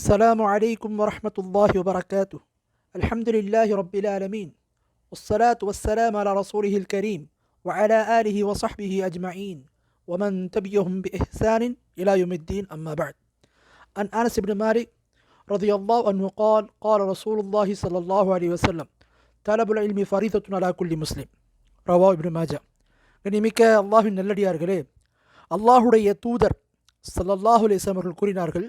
السلام عليكم ورحمة الله وبركاته. الحمد لله رب العالمين، والصلاة والسلام على رسوله الكريم وعلى آله وصحبه أجمعين ومن تبعهم بإحسان إلى يوم الدين. أما بعد. عن أنس بن مالك رضي الله عنه قال قال رسول الله صلى الله عليه وسلم طلب العلم فريضة على كل مسلم. ரவா இப்னு மாஜா. கண்ணியமிக்க அல்லாஹ்வின் நல்லடியார்களே, அல்லாஹுடைய தூதர் ஸல்லல்லாஹு அலைஹி வஸல்லம் அவர்கள் கூறினார்கள்,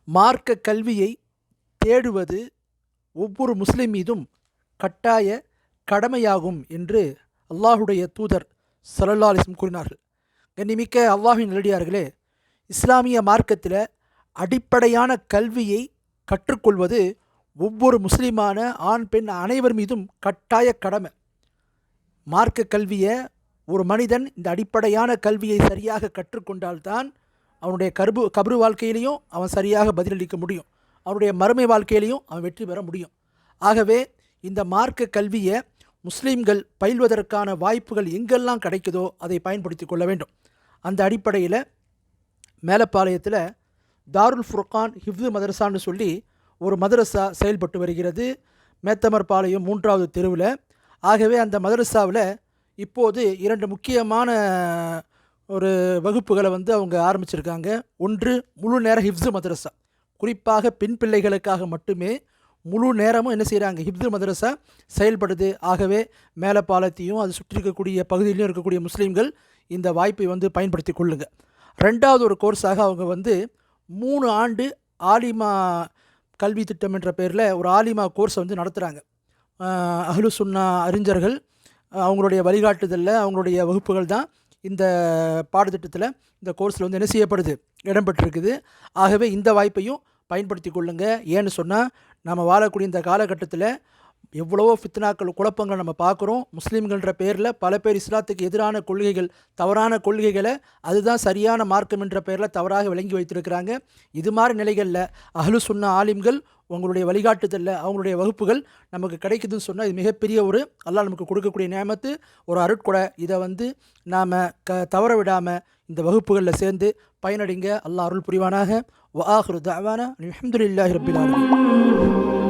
மார்க்க கல்வியை தேடுவது ஒவ்வொரு முஸ்லிம் மீதும் கட்டாய கடமையாகும் என்று அல்லாஹுடைய தூதர் ஸல்லல்லாஹு அலைஹி வஸல்லம் கூறினார்கள். கண்ணியமிக்க அல்லாஹ்வின் நல்லடியார்களே, இஸ்லாமிய மார்க்கத்தில் அடிப்படையான கல்வியை கற்றுக்கொள்வது ஒவ்வொரு முஸ்லிமான ஆண் பெண் அனைவர் மீதும் கட்டாய கடமை. மார்க்க கல்வியை ஒரு மனிதன் இந்த அடிப்படையான கல்வியை சரியாக கற்றுக்கொண்டால்தான் அவனுடைய கபரு வாழ்க்கையிலையும் அவன் சரியாக பதிலளிக்க முடியும், அவனுடைய மறுமை வாழ்க்கையிலையும் அவன் வெற்றி பெற முடியும். ஆகவே இந்த மார்க்க கல்வியை முஸ்லீம்கள் பயில்வதற்கான வாய்ப்புகள் எங்கெல்லாம் கிடைக்குதோ அதை பயன்படுத்தி கொள்ள வேண்டும். அந்த அடிப்படையில் மேலப்பாளையத்தில் தாருல் ஃபுர்கான் ஹிஃப்து மதரசான்னு சொல்லி ஒரு மதரசா செயல்பட்டு வருகிறது, மேத்தமர் பாளையம் 3வது தெருவில். ஆகவே அந்த மதரசாவில் இப்போது 2 முக்கியமான ஒரு வகுப்புகளை அவங்க ஆரம்பிச்சிருக்காங்க. ஒன்று முழு நேர ஹிஃப்ஸு மதரசா, குறிப்பாக பெண் பிள்ளைகளுக்காக மட்டுமே முழு நேரமும் என்ன செய்கிறாங்க, ஹிஃப்ஸு மதரசா செயல்படுது. ஆகவே மேலப்பாலத்தையும் அது சுற்றி இருக்கக்கூடிய பகுதியிலையும் இருக்கக்கூடிய முஸ்லீம்கள் இந்த வாய்ப்பை பயன்படுத்தி கொள்ளுங்க. 2வது ஒரு கோர்ஸாக அவங்க 3 ஆண்டு ஆலிமா கல்வி திட்டம் என்ற பேரில் ஒரு ஆலிமா கோர்ஸை நடத்துகிறாங்க. அஹ்லு சுன்னா அறிஞர்கள் அவங்களுடைய வழிகாட்டுதலில் அவங்களுடைய வகுப்புகள் தான் இந்த பாடத்திட்டத்தில் இந்த கோர்ஸில் என்ன செய்யப்படுது, இடம்பெற்றிருக்குது. ஆகவே இந்த வாய்ப்பையும் பயன்படுத்தி கொள்ளுங்க. ஏன்னு சொன்னால் நம்ம வாழக்கூடிய இந்த காலகட்டத்தில் எவ்வளவோ ஃபித்னாக்கள் குழப்பங்கள் நம்ம பார்க்குறோம். முஸ்லீம்கள்ன்ற பேரில் பல பேர் இஸ்லாத்துக்கு எதிரான கொள்கைகள், தவறான கொள்கைகளை அதுதான் சரியான மார்க்கம் என்ற பேரில் தவறாக விளங்கி வைத்திருக்கிறாங்க. இது மாதிரி நிலைகளில் அஹ்லு சுன்னா ஆலிம்கள் உங்களுடைய வழிகாட்டுதலில் அவங்களுடைய வகுப்புகள் நமக்கு கிடைக்குதுன்னு சொன்னால் இது மிகப்பெரிய ஒரு அல்லாஹ் நமக்கு கொடுக்கக்கூடிய நியமத்து, ஒரு அருட்கொடை. இதை நாம் தவற விடாமல் இந்த வகுப்புகளில் சேர்ந்து பயனடைங்க. அல்லாஹ் அருள் புரிவானாக. வ ஆஹிரு தஅவானா அல்ஹம்துலில்லாஹி ரப்பில் ஆலமீன்.